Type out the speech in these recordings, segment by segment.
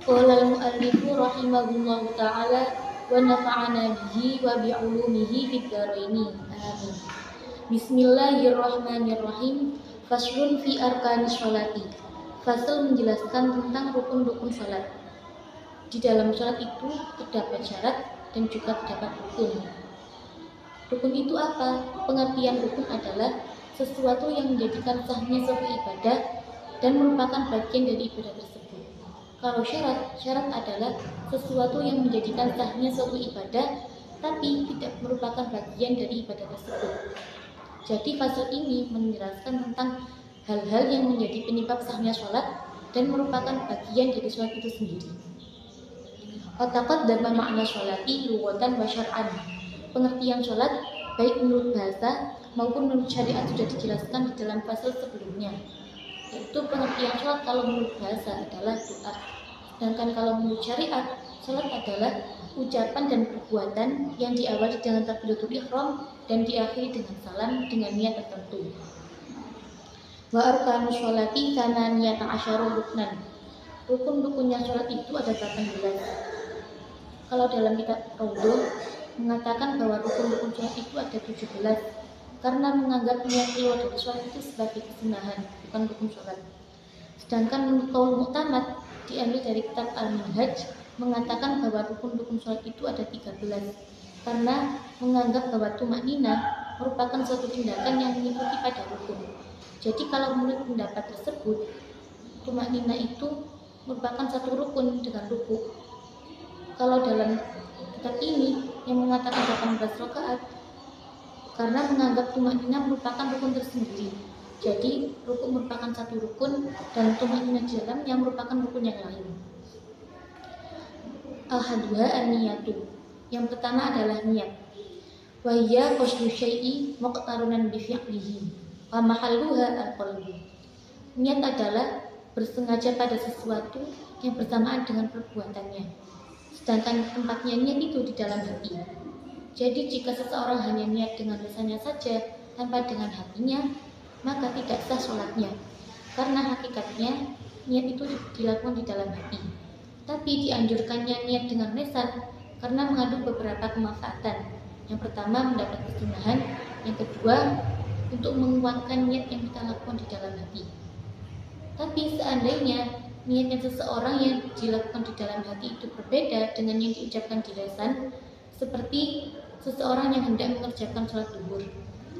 Qala al-mu'allifu rahimahullahu ta'ala wa nafa'ana bihi wa bi'ulumihi fid dharaini. Amin. Bismillahirrahmanirrahim. Faslun fi arkanis sholati. Fasal menjelaskan tentang rukun-rukun sholat. Di dalam sholat itu terdapat syarat dan juga terdapat rukun. Rukun itu apa? Pengertian rukun adalah sesuatu yang menjadikan sahnya suatu ibadah dan merupakan bagian dari ibadah tersebut. Kalau syarat adalah sesuatu yang menjadikan sahnya suatu ibadah tapi tidak merupakan bagian dari ibadah tersebut. Jadi fasal ini menjelaskan tentang hal-hal yang menjadi penyebab sahnya sholat dan merupakan bagian dari sholat itu sendiri. Taqaddama makna sholati lughatan wa syar'an. Pengertian sholat baik menurut bahasa maupun menurut syariat sudah dijelaskan di dalam fasal sebelumnya. Yaitu pengertian sholat kalau menurut bahasa adalah doa. Sedangkan kalau menurut syariat, sholat adalah ucapan dan perbuatan yang diawali dengan takbiratul ihram dan diakhiri dengan salam dengan niat tertentu. Wa arkanus sholati kana niyatan asyara ruknan. Rukun-rukunnya sholat itu ada 18. Kalau dalam kitab Raudhah mengatakan bahwa rukun-rukun sholat itu ada 17 karena menganggap niat keluar dari sholat itu sebagai kesunahan, bukan rukun sholat. Sedangkan menurut qaul mu'tamad diambil dari kitab Al-Minhaj mengatakan bahwa rukun-rukun sholat itu ada 13 karena menganggap bahwa tumakninah merupakan suatu tindakan yang mengikuti pada rukun. Jadi kalau menurut pendapat tersebut, tumakninah itu merupakan satu rukun dengan ruku. Kalau dalam kitab ini yang mengatakan 18 rakaat karena menganggap tumakninah merupakan rukun tersendiri. Jadi rukun merupakan satu rukun dan tumakninah di dalam yang merupakan rukun yang lain. Al-hadwa an-niyatu. Yang pertama adalah niat. Wa hiya qasdu syai'i muqtarunan bi fi'lihi wa mahalluha al-qalbu. Niat adalah bersengaja pada sesuatu yang bersamaan dengan perbuatannya. Sedangkan tempatnya niat itu di dalam hati. Jadi jika seseorang hanya niat dengan lisannya saja tanpa dengan hatinya, maka tidak sah sholatnya. Karena hakikatnya niat itu dilakukan di dalam hati. Tapi dianjurkannya niat dengan lisan karena mengandung beberapa kemanfaatan. Yang pertama mendapat kesunahan, yang kedua untuk menguatkan niat yang kita lakukan di dalam hati. Tapi seandainya niatnya seseorang yang dilakukan di dalam hati itu berbeda dengan yang diucapkan di lisan, seperti seseorang yang hendak mengerjakan sholat zuhur.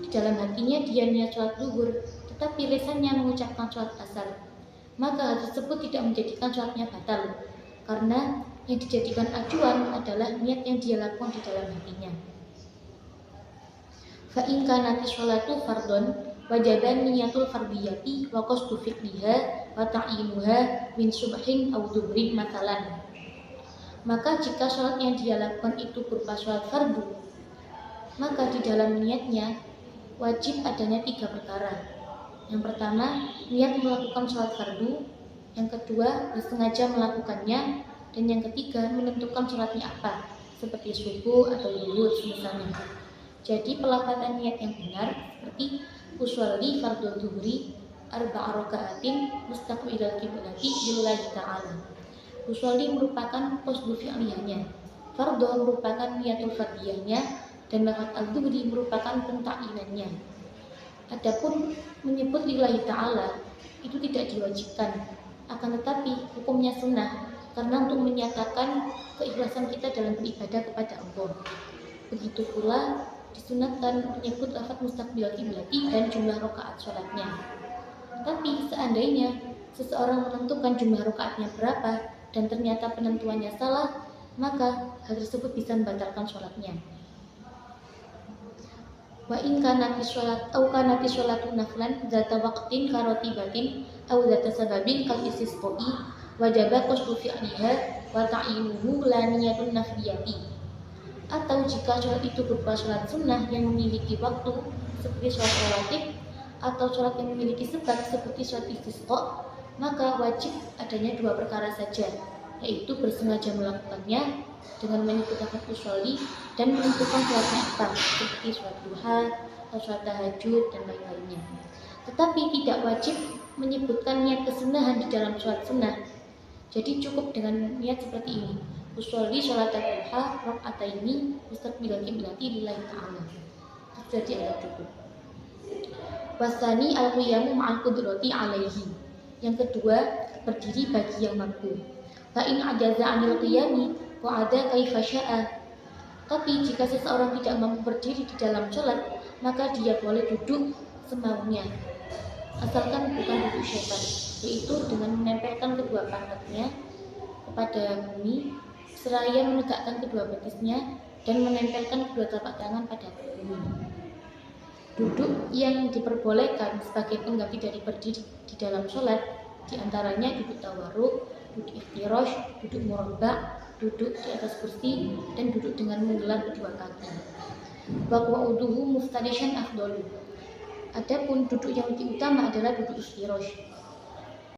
Di dalam hatinya dia niat sholat zuhur, tetapi lisannya mengucapkan sholat asar. Maka hal tersebut tidak menjadikan sholatnya batal, karena yang dijadikan acuan adalah niat yang dia lakukan di dalam hatinya. Fa in kanati sholatu fardhon wajaban niyatul fardiyati wa qasdu fi'liha wa ta'inuha min subhin aw dhuhrin mathalan. Maka jika sholat yang dia lakukan itu berupa sholat fardu, maka di dalam niatnya wajib adanya 3 perkara. Yang pertama, niat melakukan sholat fardu. Yang kedua, bersengaja melakukannya. Dan yang ketiga, menentukan sholatnya apa, seperti subuh atau zuhur misalnya. Jadi pelafazan niat yang benar seperti usolli fardhu dhuhri arba'a raka'atin mustaqbilal qiblati lillahi ta'ala. Usolli merupakan qasdu fi'liyahnya, fardhu merupakan niatul fardiyahnya, dan rakaat al-dhuhri merupakan pentaklinannya. Adapun menyebut lillahi ta'ala itu tidak diwajibkan, akan tetapi hukumnya sunnah karena untuk menyatakan keikhlasan kita dalam beribadah kepada Allah. Begitu pula disunatkan menyebut lafaz mustaqbil kiblati dan jumlah rakaat sholatnya. Tapi seandainya seseorang menentukan jumlah rakaatnya berapa dan ternyata penentuannya salah, maka hal tersebut bisa membatalkan sholatnya. Wa in kanati sholat au kanati sholatu naflan zata waqtin karotibatin au zata sababin kal istisqai wajaba qasdu fi'liha wa ta'inuhu la niyatun nafliyati. Atau jika sholat itu berupa sholat sunnah yang memiliki waktu seperti sholat rawatib atau sholat yang memiliki sebab seperti sholat istisqa, maka wajib adanya 2 perkara saja, yaitu bersengaja melakukannya dengan menyebut lafaz usolli dan menentukan sholatnya apa, seperti sholat duha atau sholat tahajud dan lain-lainnya. Tetapi tidak wajib menyebutkan niat kesunahan di dalam sholat sunnah, Jadi cukup dengan niat seperti ini. Usolli sholat duha rakaataini mustaqbilal qiblati lillahi ta'ala. Jadi ada cukup. Wasani al-qiyamu ma'al qudrati alaihi. Yang kedua, berdiri bagi yang mampu. Fa in ajaza 'anil qiyami wa ada kaifa syaa. Tapi jika seseorang tidak mampu berdiri di dalam sholat, maka dia boleh duduk semaunya, asalkan bukan duduk syaitan, yaitu dengan menempelkan kedua pantatnya kepada bumi seraya menegakkan kedua betisnya dan menempelkan kedua telapak tangan pada bumi. Duduk yang diperbolehkan sebagai pengganti dari berdiri di dalam sholat diantaranya duduk tawarruk, duduk iftirash, duduk murabbah, duduk di atas kursi, dan duduk dengan menggelar kedua kaki. Wa qu'uduhu muftarishan afdalu. Adapun duduk yang lebih utama adalah duduk iftirash.